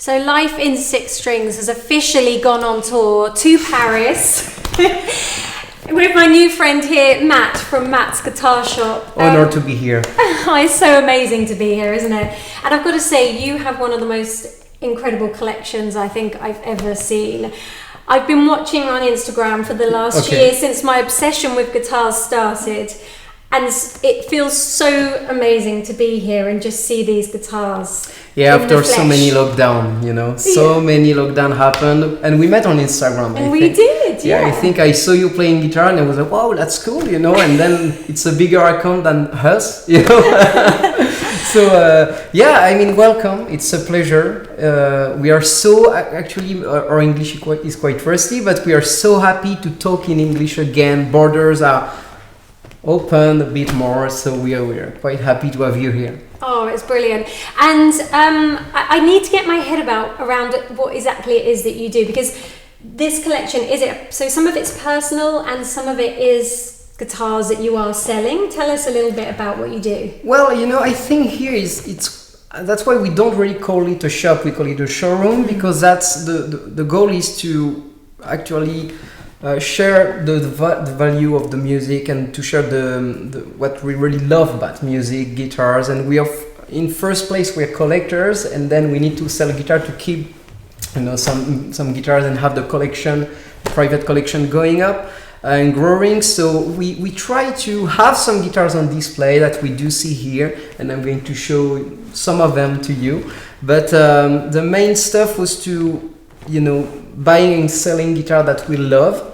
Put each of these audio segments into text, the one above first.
So Life in Six Strings has officially gone on tour to Paris with my new friend here, Matt, from Matt's Guitar Shop. Honored to be here. Oh, it's so amazing to be here, isn't it? And I've got to say, you have one of the most incredible collections I think I've ever seen. I've been watching on Instagram for the last year since my obsession with guitars started. And it feels so amazing to be here and just see these guitars. Yeah, after so many lockdown, many lockdown happened, and we met on Instagram. And we did, yeah. I think I saw you playing guitar, and I was like, "Wow, that's cool," And then it's a bigger account than us, So welcome. It's a pleasure. We are so actually our English is quite rusty, but we are so happy to talk in English again. Borders are open a bit more, so we are quite happy to have you here. Oh, it's brilliant. And I need to get my head around what exactly it is that you do, because this collection, so some of it's personal and some of it is guitars that you are selling. Tell us a little bit about what you do. Well, I think here that's why we don't really call it a shop, we call it a showroom, because that's the goal is to actually share the value of the music and to share the what we really love about music, guitars. And we are in first place we're collectors, and then we need to sell a guitar to keep some guitars and have the private collection going up and growing. So we try to have some guitars on display that we do see here, and I'm going to show some of them to you. But the main stuff was to buying and selling guitar that we love.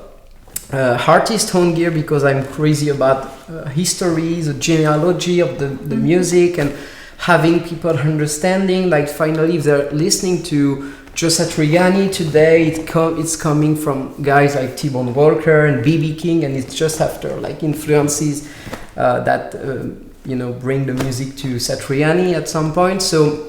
Artist own gear, because I'm crazy about history, the genealogy of the music, and having people understanding, like finally if they're listening to Joe Satriani today, it's coming from guys like T-Bone Walker and B.B. King, and it's just after like influences that bring the music to Satriani at some point. So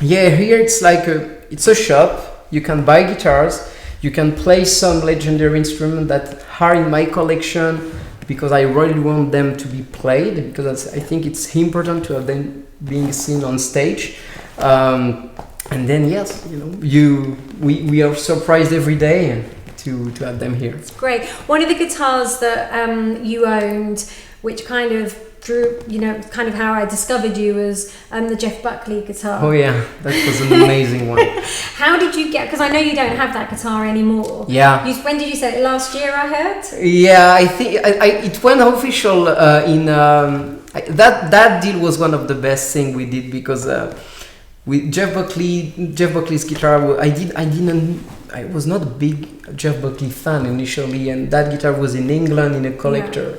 yeah, here it's like it's a shop. You can buy guitars. You can play some legendary instruments that are in my collection, because I really want them to be played, because I think it's important to have them being seen on stage. And then yes, we are surprised every day to have them here. It's great. One of the guitars that you owned, which kind of drew, kind of how I discovered you, was the Jeff Buckley guitar. Oh yeah, that was an amazing one. How did you get? Because I know you don't have that guitar anymore. Yeah. When did you sell it? Last year, I heard. Yeah, I think it went official that deal was one of the best thing we did, because with Jeff Buckley's guitar, I was not a big Jeff Buckley fan initially, and that guitar was in England in a collector.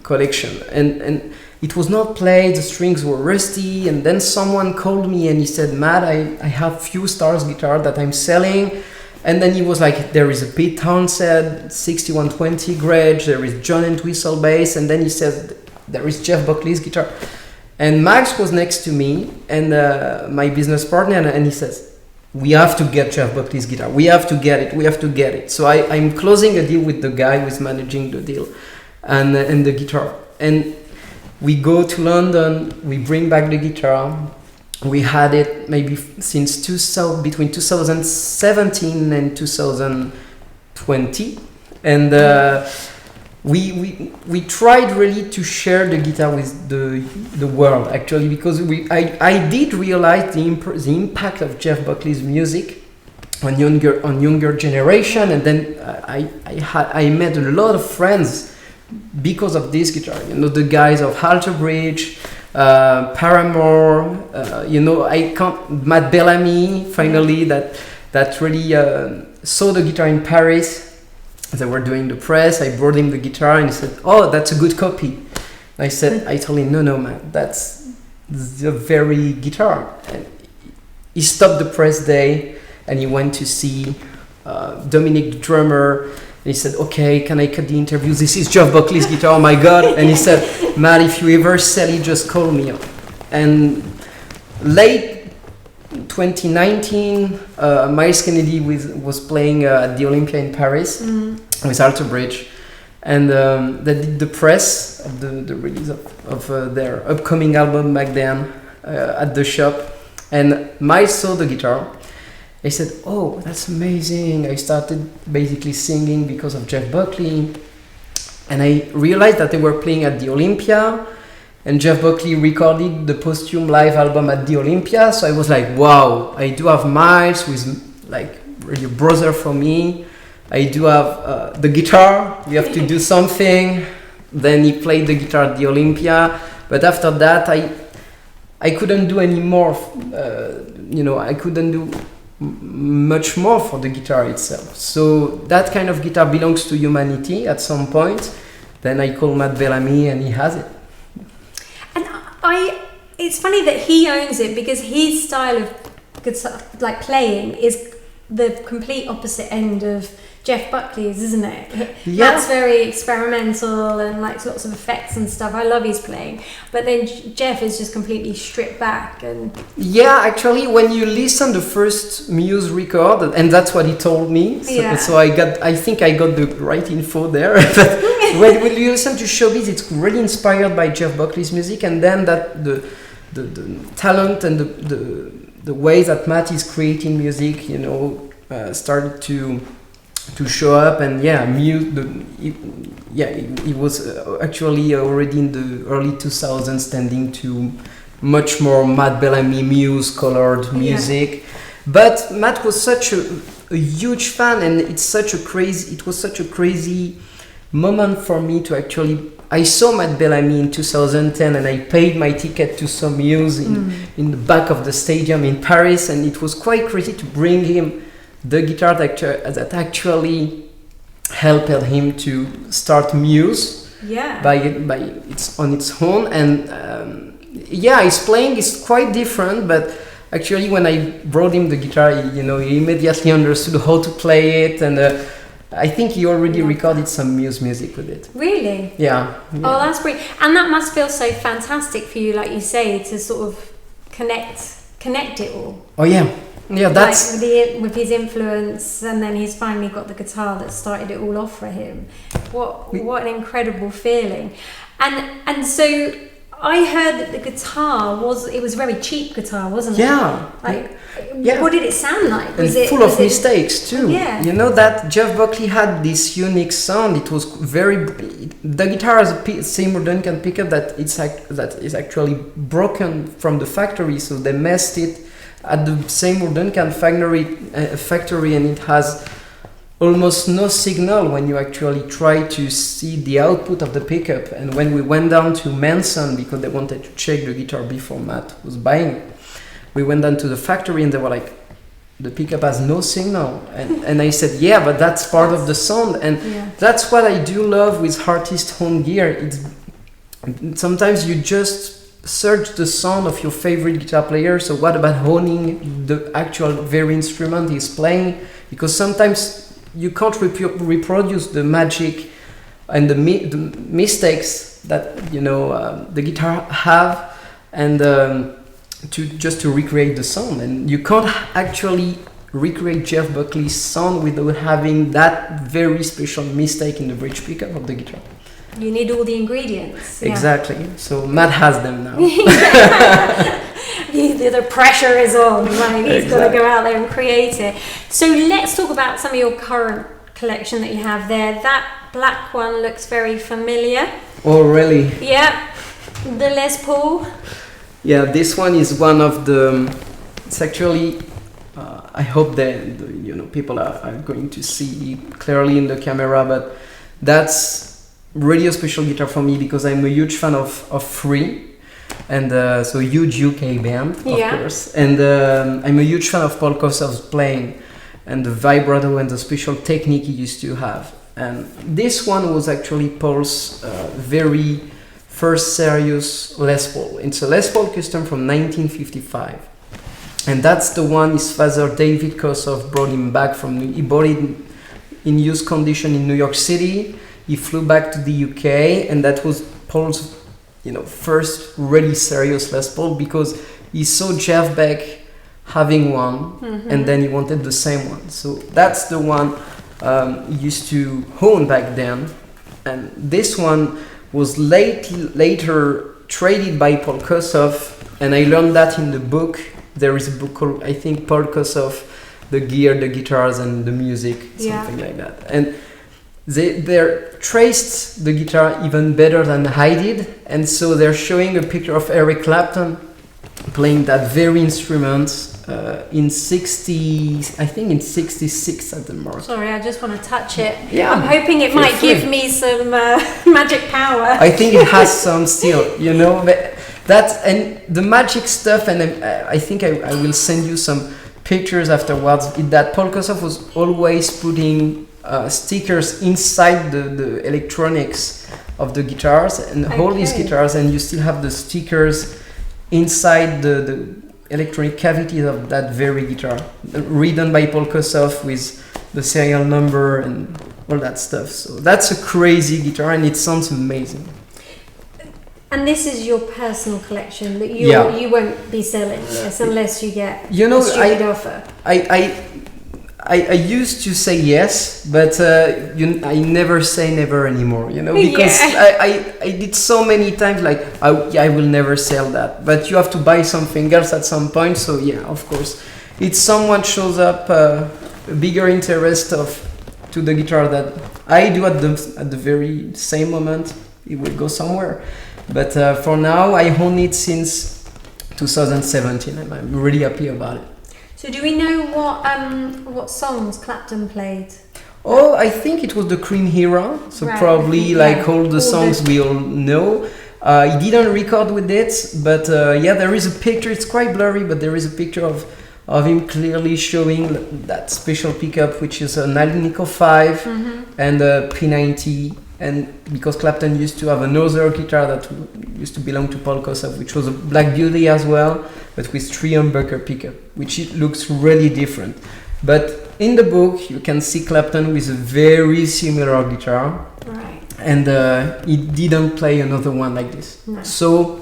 Collection, and it was not played, the strings were rusty, and then someone called me and he said, "Matt, I have few Stars guitar that I'm selling." And then he was like, there is a Pete Townsend 6120 Gretsch, there is John Entwistle bass, and then he says there is Jeff Buckley's guitar. And Max was next to me, and my business partner, and he says, "We have to get Jeff Buckley's guitar, we have to get it. So I'm closing a deal with the guy who is managing the deal and the guitar, and we go to London, we bring back the guitar. We had it maybe since between 2017 and 2020, and we tried really to share the guitar with the world, actually, because I did realize the impact of Jeff Buckley's music on younger generation, and then I met a lot of friends because of this guitar, the guys of Alter Bridge, Paramore, Matt Bellamy, finally, that really saw the guitar in Paris. They were doing the press. I brought him the guitar, and he said, "Oh, that's a good copy." I told him, no, man, that's the very guitar. And he stopped the press day, and he went to see Dominic, the drummer. And he said, "Okay, can I cut the interview? This is Jeff Buckley's guitar, oh my God." And he said, "Matt, if you ever sell it, just call me up." And late 2019, Miles Kennedy was playing at the Olympia in Paris with Alter Bridge. And they did the press of the release of their upcoming album back then at the shop. And Miles saw the guitar. I said, oh, that's amazing. I started basically singing because of Jeff Buckley. And I realized that they were playing at the Olympia, and Jeff Buckley recorded the posthum live album at the Olympia. So I was like, wow, I do have Miles, who is like really a brother for me. I do have the guitar, we have to do something. Then he played the guitar at the Olympia. But after that, I couldn't do any more, I couldn't do much more for the guitar itself. So that kind of guitar belongs to humanity at some point. Then I call Matt Bellamy and he has it. And it's funny that he owns it, because his style of guitar, like playing, is the complete opposite end of Jeff Buckley's, isn't it? Yeah. That's very experimental and like lots of effects and stuff. I love his playing, but then Jeff is just completely stripped back. And yeah, actually, when you listen the first Muse record, and that's what he told me. So I think I got the right info there. But when you listen to Showbiz, it's really inspired by Jeff Buckley's music, and then that the talent and the way that Matt is creating music, started to show up. And he was actually already in the early 2000s tending to much more Matt Bellamy Muse colored music. But Matt was such a huge fan, and it was such a crazy moment for me to actually. I saw Matt Bellamy in 2010, and I paid my ticket to some Muse in the back of the stadium in Paris, and it was quite crazy to bring him the guitar that actually helped him to start Muse by its on its own. And his playing is quite different, but actually when I brought him the guitar, he immediately understood how to play it, and I think he already recorded some Muse music with it. Really? Yeah. Oh, that's great. And that must feel so fantastic for you, like you say, to sort of connect it all. Oh yeah. Yeah, that's like with his influence, and then he's finally got the guitar that started it all off for him. What an incredible feeling. And so I heard that the guitar was a very cheap guitar, wasn't it? Yeah. What did it sound like? Was and full of mistakes too. Yeah. That Jeff Buckley had this unique sound. It was the guitar has a Seymour Duncan pickup that is actually broken from the factory, so they messed it at the Seymour Duncan factory, and it has almost no signal when you actually try to see the output of the pickup. And when we went down to Manson, because they wanted to check the guitar before Matt was buying it, we went down to the factory and they were like, the pickup has no signal. And I said, yeah, but that's part of the sound. And that's what I do love with artist-owned gear. Sometimes you just search the sound of your favorite guitar player. So what about honing the actual very instrument he's playing? Because sometimes you can't reproduce the magic and the mistakes that the guitar have, and to recreate the sound. And you can't actually recreate Jeff Buckley's sound without having that very special mistake in the bridge pickup of the guitar. You need all the ingredients. Exactly. So Matt has them now. The pressure is on. Right? He's got to go out there and create it. So let's talk about some of your current collection that you have there. That black one looks very familiar. Oh, really? Yeah. The Les Paul. Yeah, this one is one of the. It's actually. I hope that people are going to see clearly in the camera, but that's really a special guitar for me because I'm a huge fan of Free, and so a huge UK band, of course. And I'm a huge fan of Paul Kossoff's playing and the vibrato and the special technique he used to have. And this one was actually Paul's very first serious Les Paul. It's a Les Paul custom from 1955. And that's the one his father David Kossoff brought him back from. He bought it in used condition in New York City. He flew back to the UK, and that was Paul's, first really serious Les Paul, because he saw Jeff Beck having one, and then he wanted the same one. So that's the one he used to own back then. And this one was later traded by Paul Kossoff, and I learned that in the book. There is a book called, I think, Paul Kossoff, the gear, the guitars, and the music, something like that. And they're traced the guitar even better than I did, and so they're showing a picture of Eric Clapton playing that very instrument in 66 at the mark. Sorry, I just want to touch it. Yeah, I'm hoping it might give me some magic power. I think it has some still, you know, that and the magic stuff, and I think I will send you some pictures afterwards. That Paul Kossoff was always putting stickers inside the electronics of the guitars and all these guitars, and you still have the stickers inside the electronic cavity of that very guitar, written by Paul Kossoff with the serial number and all that stuff. So that's a crazy guitar, and it sounds amazing. And this is your personal collection that you won't be selling this unless you get a stupid offer. I used to say yes, but I never say never anymore, you know, because I did so many times like I will never sell that, but you have to buy something else at some point. So yeah, of course, if someone shows up a bigger interest to the guitar that I do at the very same moment, it will go somewhere. But for now, I own it since 2017, and I'm really happy about it. So do we know what songs Clapton played? Oh, I think it was the Cream era, so probably like all the songs we all know. He didn't record with it, but there is a picture. It's quite blurry, but there is a picture of him clearly showing that special pickup, which is an Alnico 5 and a P90. And because Clapton used to have another guitar that used to belong to Paul Kossoff, which was a Black Beauty as well, but with 3 humbucker pickup, which it looks really different. But in the book, you can see Clapton with a very similar guitar, and he didn't play another one like this. No. So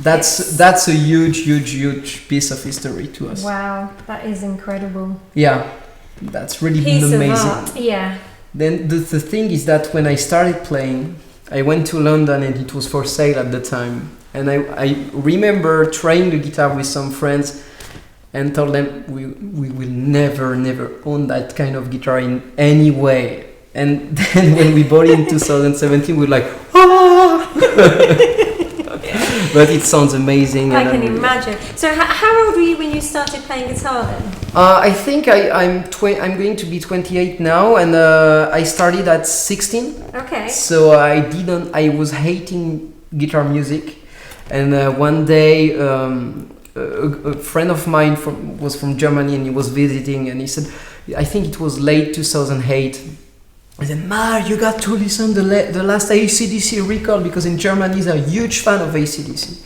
that's a huge piece of history to us. Wow, that is incredible. Yeah, that's really been amazing. Piece of art, yeah. Then the thing is that when I started playing, I went to London and it was for sale at the time. And I remember trying the guitar with some friends and told them we will never own that kind of guitar in any way. And then when we bought it in 2017, we were like, ah! But it sounds amazing. I can imagine. So how old were you when you started playing guitar then? I think I'm going to be 28 now, and I started at 16. Okay. So I was hating guitar music, and one day a friend of mine was from Germany, and he was visiting, and he said, I think it was late 2008. I said, Ma, you got to listen to the last AC/DC record, because in Germany he's a huge fan of AC/DC.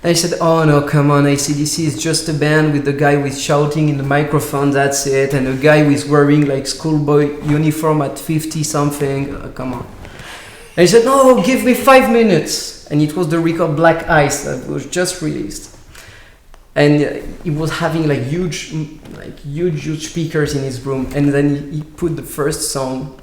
And I said, oh no, come on, AC/DC is just a band with the guy with shouting in the microphone, that's it, and a guy with wearing like schoolboy uniform at 50 something, come on. And he said, no, give me 5 minutes. And it was the record Black Ice that was just released. And he was having like huge speakers in his room, and then he put the first song.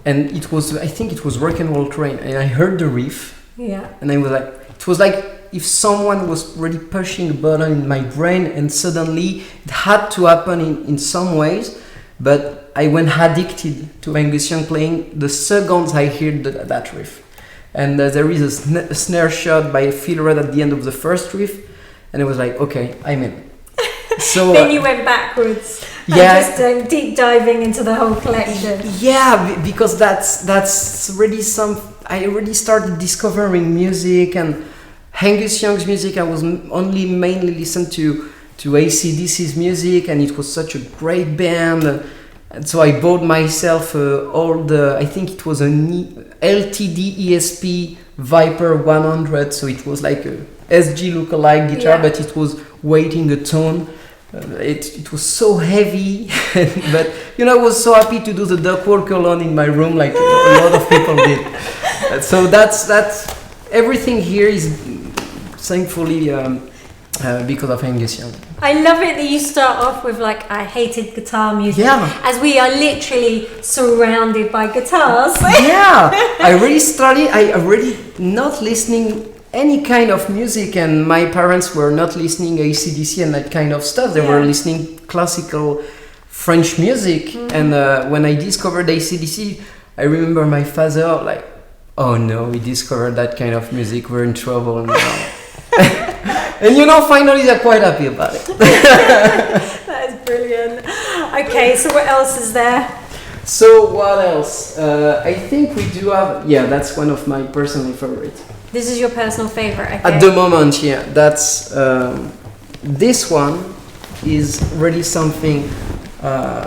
And I think it was Rock and Roll Train, and I heard the riff, and I was like, it was like if someone was really pushing a button in my brain, and suddenly it had to happen in some ways, but I went addicted to Angus Young playing the seconds I heard that riff. And there is a snare shot by Phil Rudd at the end of the first riff, and I was like, okay, I'm in. So then you went backwards. Just deep diving into the whole collection. Yeah, because that's really I already started discovering music, and Angus Young's music. I was only mainly listened to AC/DC's music, and it was such a great band. And so I bought myself I think it was an LTD ESP Viper 100. So it was like a SG lookalike guitar, but it was weighting a ton. It was so heavy, but I was so happy to do the duck walk alone in my room, like a lot of people did. So that's everything here is thankfully because of Angus Young. I love it that you start off with like, I hated guitar music, as we are literally surrounded by guitars. I already not listening any kind of music, and my parents were not listening AC/DC and that kind of stuff. They were listening classical French music. And when I discovered AC/DC, I remember my father like, oh no, we discovered that kind of music, we're in trouble now. And finally they're quite happy about it. That is brilliant. Okay, so what else is there? So what else? I think we do have, that's one of my personal favorites. This is your personal favorite, okay? At the moment, that's this one is really something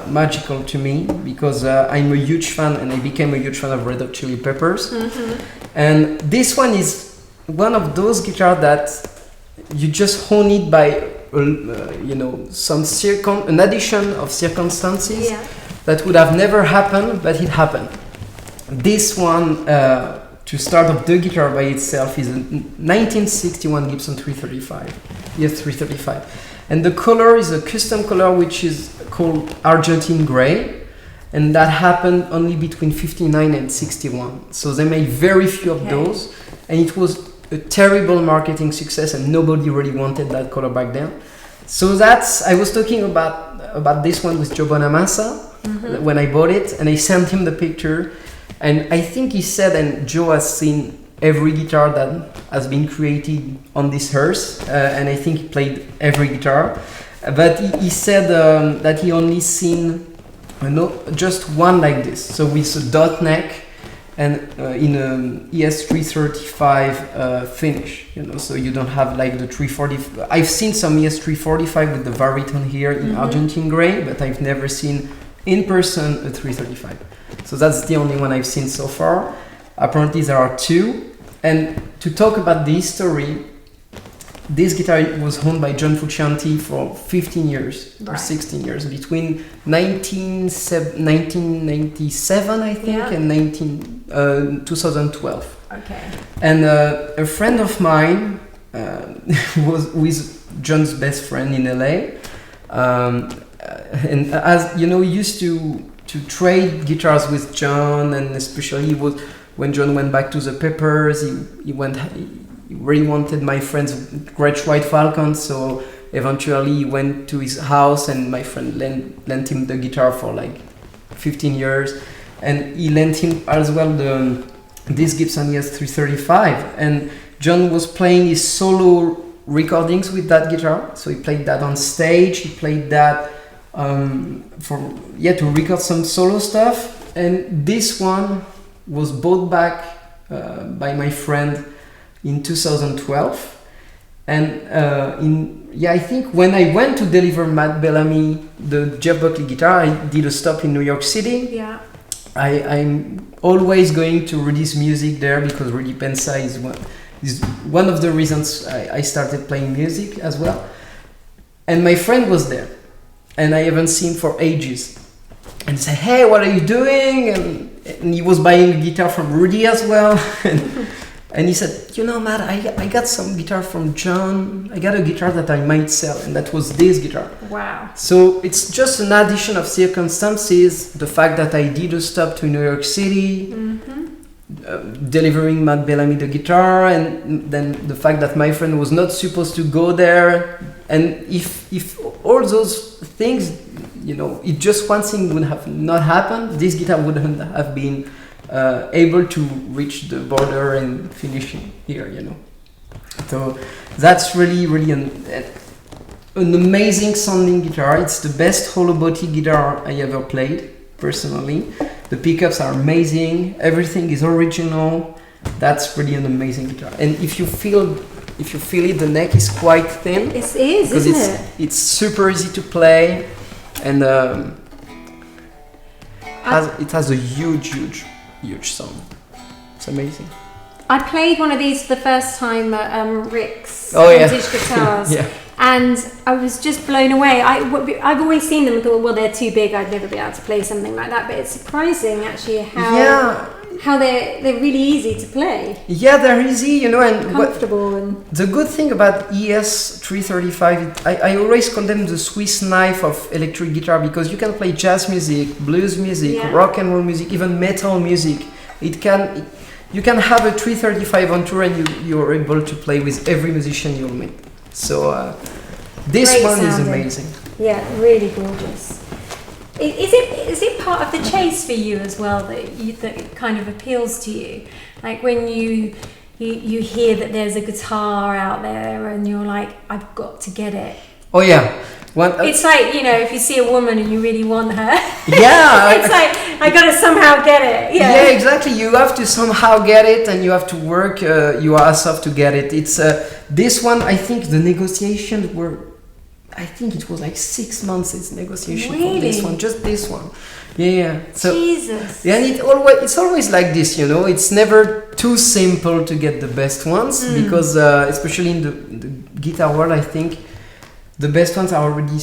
magical to me, because I'm a huge fan, and I became a huge fan of Red Hot Chili Peppers. And this one is one of those guitars that you just hone it by an addition of circumstances that would have never happened, but it happened. This one, to start off the guitar by itself, is a 1961 Gibson 335, ES335. And the color is a custom color which is called Argentine Gray, and that happened only between 59 and 61. So they made very few of those, and it was a terrible marketing success, and nobody really wanted that color back then. So I was talking about this one with Joe Bonamassa when I bought it, and I sent him the picture, and I think he said, and Joe has seen every guitar that has been created on this earth, and I think he played every guitar, but he said that he only seen just one like this, so with a dot neck and in an ES335 finish, so you don't have like the 340. I've seen some ES345 with the baritone here in Argentine Gray, but I've never seen in person a 335. So that's the only one I've seen so far. Apparently there are two. And to talk about the history, this guitar was owned by John Frusciante for 15 years or 16 years, between 1997, I think, and 2012. Okay. And a friend of mine was with John's best friend in LA, and as he used to trade guitars with John, and especially when John went back to the Peppers, he really wanted my friend's great white Falcon, so eventually he went to his house, and my friend lent him the guitar for like 15 years, and he lent him as well this Gibson ES335, and John was playing his solo recordings with that guitar, so he played that on stage, he played that to record some solo stuff, and this one was bought back by my friend in 2012, and I think when I went to deliver Matt Bellamy the Jeff Buckley guitar, I did a stop in New York City. Yeah. I'm always going to Rudy's music there, because Rudy Pensa is one of the reasons I started playing music as well. And my friend was there, and I haven't seen him for ages. And said, "Hey, what are you doing?" And he was buying a guitar from Rudy as well. And he said, Matt, I got some guitar from John. I got a guitar that I might sell. And that was this guitar. Wow. So it's just an addition of circumstances. The fact that I did a stop to New York City, delivering Matt Bellamy the guitar, and then the fact that my friend was not supposed to go there. And if all those things, if just one thing would have not happened, this guitar wouldn't have been able to reach the border and finish here, So that's really, really an amazing sounding guitar. It's the best hollow body guitar I ever played, personally. The pickups are amazing. Everything is original. That's really an amazing guitar. And if you feel it, the neck is quite thin. It is, isn't it? It's super easy to play, and it has a huge sound. It's amazing. I played one of these for the first time at Rick's Vintage Guitars, and I was just blown away. I've always seen them and thought, well, they're too big, I'd never be able to play something like that, but it's surprising actually how they're really easy to play. Yeah, they're easy, and comfortable. And the good thing about ES335, I always call them the Swiss knife of electric guitar, because you can play jazz music, blues music, rock and roll music, even metal music. you can have a 335 on tour and you're able to play with every musician you'll meet. So this Great one is sounding. amazing. Yeah, really gorgeous. Is it part of the chase for you as well that kind of appeals to you? Like when you hear that there's a guitar out there and you're like, I've got to get it. Oh yeah. It's like, you know, if you see a woman and you really want her. Yeah. It's like, I gotta somehow get it. Yeah, exactly. You have to somehow get it, and you have to work your ass off to get it. It's this one. I think the negotiations were. I think it was like 6 months. It's negotiation for this one, just this one. Yeah. So, Jesus. Yeah, and it's always like this, you know. It's never too simple to get the best ones because, especially in the guitar world, I think the best ones are already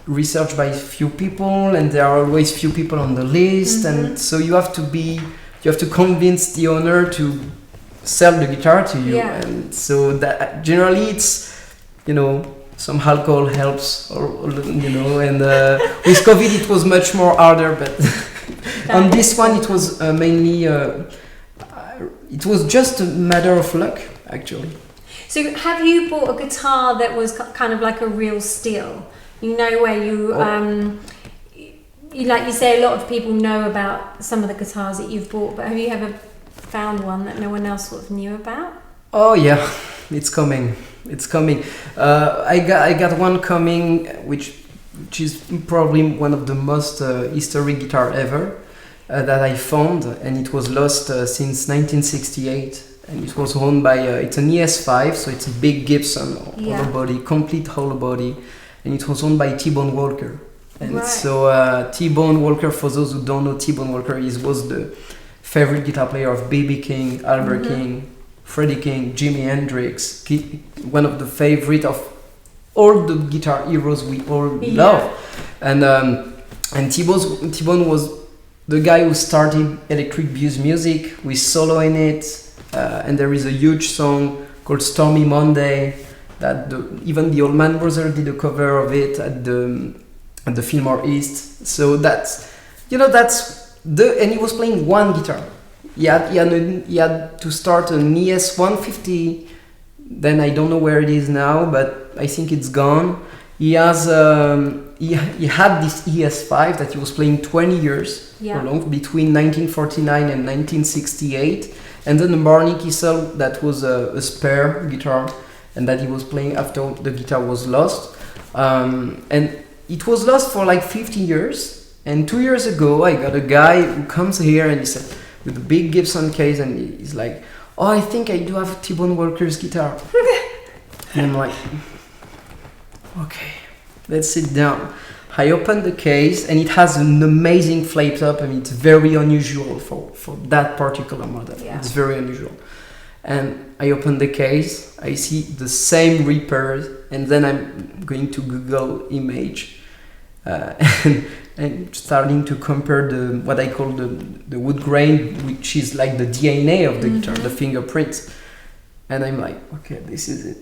researched by few people, and there are always few people on the list, and so you have to convince the owner to sell the guitar to you, and so that generally it's, you know, some alcohol helps, or you know, and with COVID it was much more harder, but on this one it was mainly it was just a matter of luck, actually. So have you bought a guitar that was kind of like a real steal? You know, where you like you say, a lot of people know about some of the guitars that you've bought, but have you ever found one that no one else sort of knew about? Oh yeah, it's coming. It's coming. I got one coming, which is probably one of the most historic guitar ever that I found, and it was lost since 1968. And it was owned by, it's an ES5, so it's a big Gibson hollow body, complete hollow body, and it was owned by T-Bone Walker. And so T-Bone Walker, for those who don't know, T-Bone Walker was the favorite guitar player of B.B. King, Albert King, Freddie King, Jimi Hendrix, one of the favorite of all the guitar heroes we all love. And T-Bone was the guy who started electric blues music with solo in it. And there is a huge song called Stormy Monday that even the Allman Brothers did a cover of it at the Fillmore East. So that's, you know, and he was playing one guitar. He had to start an ES 150. Then I don't know where it is now, but I think it's gone. He has he had this ES5 that he was playing 20 years long, between 1949 and 1968. And then the Barney Kissel, that was a spare guitar, and that he was playing after the guitar was lost. And it was lost for like 50 years. And 2 years ago, I got a guy who comes here and he said, with a big Gibson case, and he's like, "Oh, I think I do have T-Bone Walker's guitar." And I'm like, okay, let's sit down. I opened the case, and it has an amazing flake top. I mean, it's very unusual for that particular model. Yeah. It's very unusual. And I open the case, I see the same repairs, and then I'm going to Google image and starting to compare what I call the wood grain, which is like the DNA of the guitar, the fingerprints. And I'm like, okay, this is it.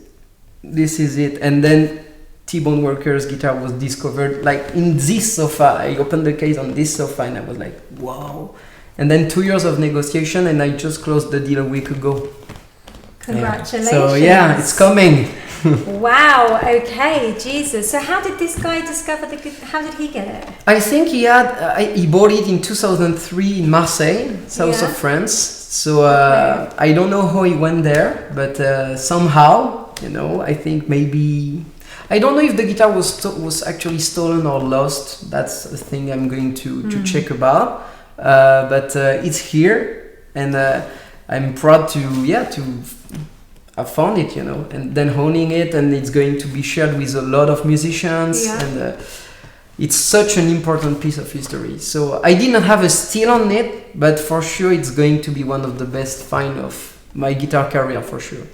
This is it. And then T-Bone Walker's guitar was discovered like in this sofa. I opened the case on this sofa and I was like, wow. And then 2 years of negotiation, and I just closed the deal a week ago. Congratulations. Yeah. So yeah, it's coming. Wow, okay, Jesus. So how did this guy discover how did he get it? I think he bought it in 2003 in Marseille, south of France. So I don't know how he went there, but somehow, you know, I think maybe, I don't know if the guitar was actually stolen or lost. That's a thing I'm going to check about. But it's here, and I'm proud to I found it, you know, and then honing it, and it's going to be shared with a lot of musicians, and it's such an important piece of history. So I didn't have a steal on it, but for sure it's going to be one of the best find of my guitar career, for sure.